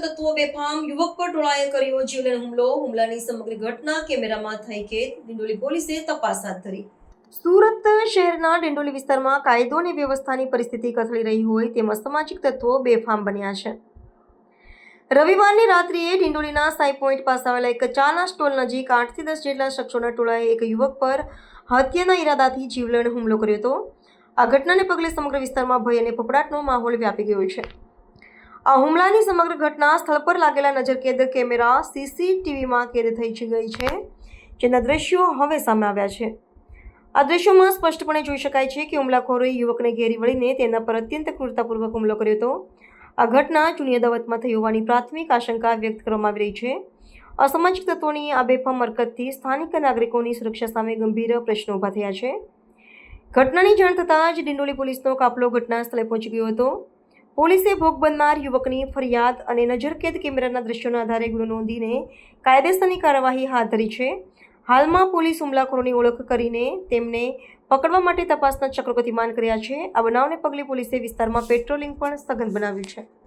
તત્વો બેફામ યુવક પર ટોળાએ કર્યો જીવલેણ હુમલાની સમગ્ર ઘટના કેમેરામાં થઈ કેદ. ડિંડોલી પોલીસે તપાસ હાથ ધરી. સુરત શહેરના ડિંડોલી વિસ્તારમાં કાયદો અને વ્યવસ્થાની પરિસ્થિતિ કથળી રહી હોય તેમ અસામાજિક તત્વો બેફામ બન્યા છે. રવિવારની રાત્રિએ ડિંડોલીના સાઈ પોઈન્ટ પાસે આવેલા એક ચાના સ્ટોલ નજીક 8 થી 10 જેટલા શખ્સોના ટોળાએ એક યુવક પર હત્યાના ઈરાદાથી જીવલેણ હુમલો કર્યો હતો. આ ઘટનાને પગલે સમગ્ર વિસ્તારમાં ભય અને ફફડાટનો માહોલ વ્યાપી ગયો છે. આ હુમલાની સમગ્ર ઘટના સ્થળ પર લાગેલા નજરકેદ કેમેરા સીસીટીવીમાં કેદ થઈ ગઈ છે, જેના દ્રશ્યો હવે સામે આવ્યા છે. આ દ્રશ્યોમાં સ્પષ્ટપણે જોઈ શકાય છે કે હુમલાખોરોએ યુવકને ઘેરી વળીને તેના પર અત્યંત ક્રૂરતાપૂર્વક હુમલો કર્યો હતો. આ ઘટના જૂની અદાવતમાં થઈ હોવાની પ્રાથમિક આશંકા વ્યક્ત કરવામાં આવી રહી છે. અસામાજિક તત્વોની આ બેફામ હરકતથી સ્થાનિક નાગરિકોની સુરક્ષા સામે ગંભીર પ્રશ્નો ઊભા થયા છે. ઘટનાની જાણ થતાં જ ડિંડોલી પોલીસનો કાફલો ઘટના સ્થળે પહોંચી ગયો હતો. પોલીસે ભોગ બનનાર યુવકની ફરિયાદ અને નજરકેદ કેમેરાના દ્રશ્યોના આધારે ગુનો નોંધીને કાયદેસરની કાર્યવાહી હાથ ધરી છે. હાલમાં પોલીસ હુમલાખોરોની ઓળખ કરીને તેમને પકડવા માટે તપાસના ચક્રો ગતિમાન કર્યા છે. આ બનાવને પગલે પોલીસે વિસ્તારમાં પેટ્રોલિંગ પણ સઘન બનાવ્યું છે.